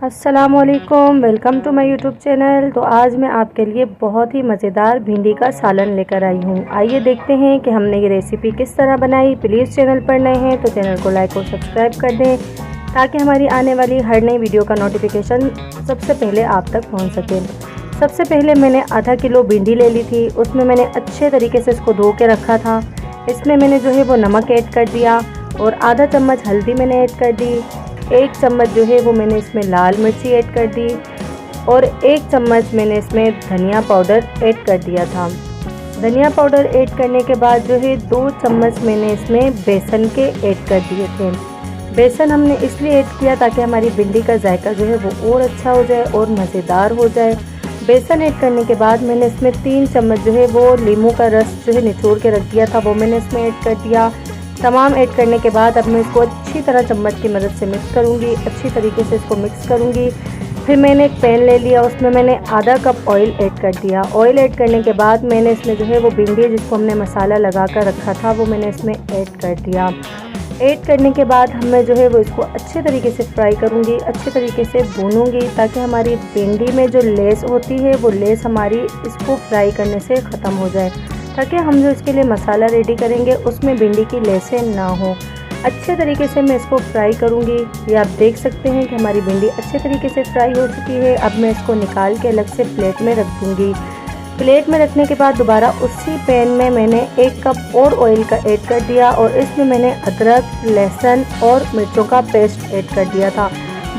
अस्सलामुअलैकुम, welcome to my YouTube channel. तो आज मैं आपके लिए बहुत ही मज़ेदार भिंडी का सालन लेकर आई हूँ। आइए देखते हैं कि हमने ये रेसिपी किस तरह बनाई। प्लीज़ चैनल पर नए हैं तो चैनल को लाइक और सब्सक्राइब कर दें ताकि हमारी आने वाली हर नई वीडियो का नोटिफिकेशन सबसे पहले आप तक पहुँच सके। सबसे पहले मैंने आधा किलो भिंडी ले ली थी। उसमें मैंने अच्छे तरीके से इसको धो के रखा था। इसमें मैंने जो है वो नमक ऐड कर दिया और आधा चम्मच हल्दी मैंने ऐड कर दी। 1 चम्मच जो है वो मैंने इसमें लाल मिर्ची ऐड कर दी और 1 चम्मच मैंने इसमें धनिया पाउडर ऐड कर दिया था। धनिया पाउडर ऐड करने के बाद जो है 2 चम्मच मैंने इसमें बेसन के ऐड कर दिए थे। बेसन हमने इसलिए ऐड किया ताकि हमारी भिंडी का जायका जो है वो और अच्छा हो जाए और मज़ेदार हो जाए। बेसन ऐड करने के बाद मैंने इसमें 3 चम्मच जो है वो नींबू का रस जो है निचोड़ के रख दिया था, वो मैंने इसमें ऐड कर दिया। तमाम ऐड करने के बाद अब मैं इसको अच्छी तरह चम्मच की मदद से मिक्स करूँगी, अच्छी तरीके से इसको मिक्स करूँगी। फिर मैंने एक पैन ले लिया, उसमें मैंने आधा कप ऑयल ऐड कर दिया। ऑयल ऐड करने के बाद मैंने इसमें जो है वो भिंडी जिसको हमने मसाला लगा कर रखा था वो मैंने इसमें ऐड कर दिया। ऐड करने के बाद मैं जो है वो इसको अच्छे तरीके से फ्राई करूँगी, अच्छे तरीके से भूनूँगी ताकि हमारी भिंडी में जो लेस होती है वो लेस हमारी इसको फ्राई करने से ख़त्म हो जाए, ताकि हम जो इसके लिए मसाला रेडी करेंगे उसमें भिंडी की लेसें ना हो। अच्छे तरीके से मैं इसको फ्राई करूँगी। ये आप देख सकते हैं कि हमारी भिंडी अच्छे तरीके से फ्राई हो चुकी है। अब मैं इसको निकाल के अलग से प्लेट में रख दूँगी। प्लेट में रखने के बाद दोबारा उसी पैन में मैंने 1 कप और ऑयल का ऐड कर दिया और इसमें मैंने अदरक, लहसुन और मिर्चों का पेस्ट ऐड कर दिया था।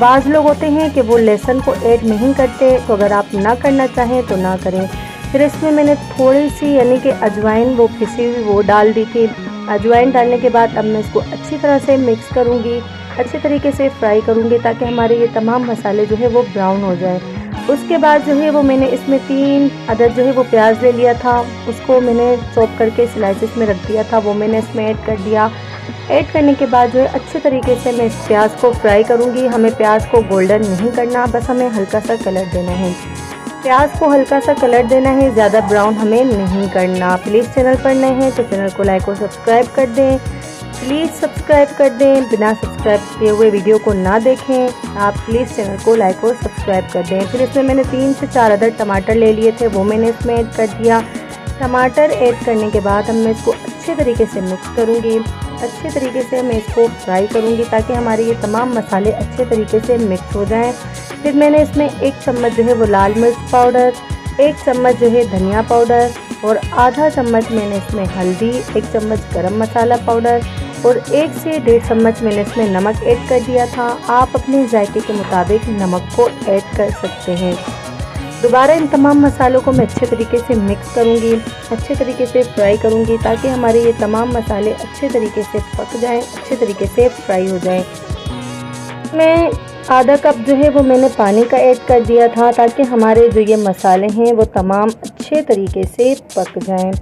बाज़ लोग होते हैं कि वो लहसुन को ऐड नहीं करते, तो अगर आप ना करना चाहें तो ना करें। फिर इसमें मैंने थोड़ी सी यानी कि अजवाइन वो पिसी हुई वो डाल दी थी। अजवाइन डालने के बाद अब मैं इसको अच्छी तरह से मिक्स करूँगी, अच्छे तरीके से फ्राई करूँगी ताकि हमारे ये तमाम मसाले जो है वो ब्राउन हो जाए। उसके बाद जो है वो मैंने इसमें 3 अदद जो है वो प्याज ले लिया था, उसको मैंने चॉप करके स्लाइसेस में रख दिया था, वो मैंने इसमें ऐड कर दिया। ऐड करने के बाद जो है अच्छे तरीके से मैं इस प्याज को फ्राई करूँगी। हमें प्याज को गोल्डन नहीं करना, बस हमें हल्का सा कलर देना है। प्याज को हल्का सा कलर देना है, ज़्यादा ब्राउन हमें नहीं करना। प्लीज़ चैनल पर नए हैं तो चैनल को लाइक और सब्सक्राइब कर दें। प्लीज़ सब्सक्राइब कर दें, बिना सब्सक्राइब किए हुए वीडियो को ना देखें। आप प्लीज़ चैनल को लाइक और सब्सक्राइब कर दें। फिर इसमें मैंने 3 से 4 अदद टमाटर ले लिए थे, वो मैंने इसमें ऐड कर दिया। टमाटर ऐड करने के बाद अब मैं इसको अच्छे तरीके से मिक्स करूँगी, अच्छे तरीके से मैं इसको फ्राई करूँगी ताकि हमारे ये तमाम मसाले अच्छे तरीके से मिक्स हो जाएं। फिर मैंने इसमें 1 चम्मच जो है वो लाल मिर्च पाउडर, 1 चम्मच जो है धनिया पाउडर और आधा चम्मच मैंने इसमें हल्दी, 1 चम्मच गरम मसाला पाउडर और 1 से 1.5 चम्मच मैंने इसमें नमक ऐड कर दिया था। आप अपने जायके के मुताबिक नमक को ऐड कर सकते हैं। दोबारा इन तमाम मसालों को मैं अच्छे तरीके से मिक्स करूंगी, अच्छे तरीके से फ्राई करूंगी ताकि हमारे ये तमाम मसाले अच्छे तरीके से पक जाएं, अच्छे तरीके से फ्राई हो जाएं। मैं आधा कप जो है वो मैंने पानी का ऐड कर दिया था ताकि हमारे जो ये मसाले हैं वो तमाम अच्छे तरीके से पक जाएं,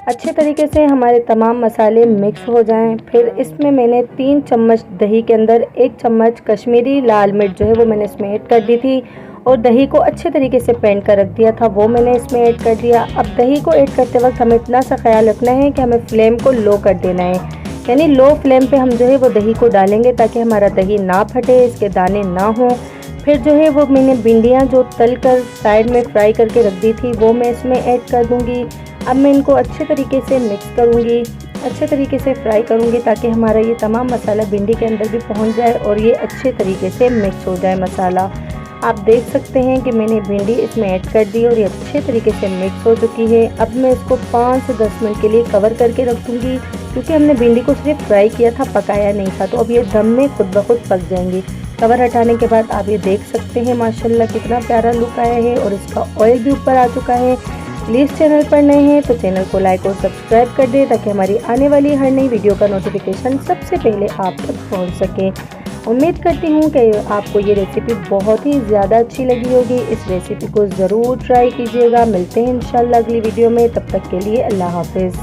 अच्छे तरीके से हमारे तमाम मसाले मिक्स हो जाएं। फिर इसमें मैंने 3 चम्मच दही के अंदर 1 चम्मच कश्मीरी लाल मिर्च जो है वो मैंने इसमें ऐड कर दी थी और दही को अच्छे तरीके से फेंट कर रख दिया था, वो मैंने इसमें ऐड कर दिया। अब दही को ऐड करते वक्त हमें इतना सा ख्याल रखना है कि हमें फ्लेम को लो कर देना है, यानी लो फ्लेम पे हम जो है वो दही को डालेंगे ताकि हमारा दही ना फटे, इसके दाने ना हों। फिर जो है वो मैंने भिंडियाँ जो तल कर साइड में फ्राई करके रख दी थी वो मैं इसमें ऐड कर दूँगी। अब मैं इनको अच्छे तरीके से मिक्स करूँगी, अच्छे तरीके से फ्राई करूँगी ताकि हमारा ये तमाम मसाला भिंडी के अंदर भी पहुँच जाए और ये अच्छे तरीके से मिक्स हो जाए मसाला। आप देख सकते हैं कि मैंने भिंडी इसमें ऐड कर दी और ये अच्छे तरीके से मिक्स हो चुकी है। अब मैं इसको 5 से 10 मिनट के लिए कवर करके रख दूँगी क्योंकि हमने भिंडी को सिर्फ फ्राई किया था, पकाया नहीं था, तो अब ये दम में खुद ब खुद पक जाएंगी। कवर हटाने के बाद आप ये देख सकते हैं माशाल्लाह कितना प्यारा लुक आया है और इसका ऑयल भी ऊपर आ चुका है। प्लीज़ चैनल पर नए हैं तो चैनल को लाइक और सब्सक्राइब कर दें ताकि हमारी आने वाली हर नई वीडियो का नोटिफिकेशन सबसे पहले आप तक पहुंच सके। उम्मीद करती हूँ कि आपको ये रेसिपी बहुत ही ज़्यादा अच्छी लगी होगी। इस रेसिपी को ज़रूर ट्राई कीजिएगा। मिलते हैं इंशाल्लाह अगली वीडियो में, तब तक के लिए अल्लाह हाफिज़।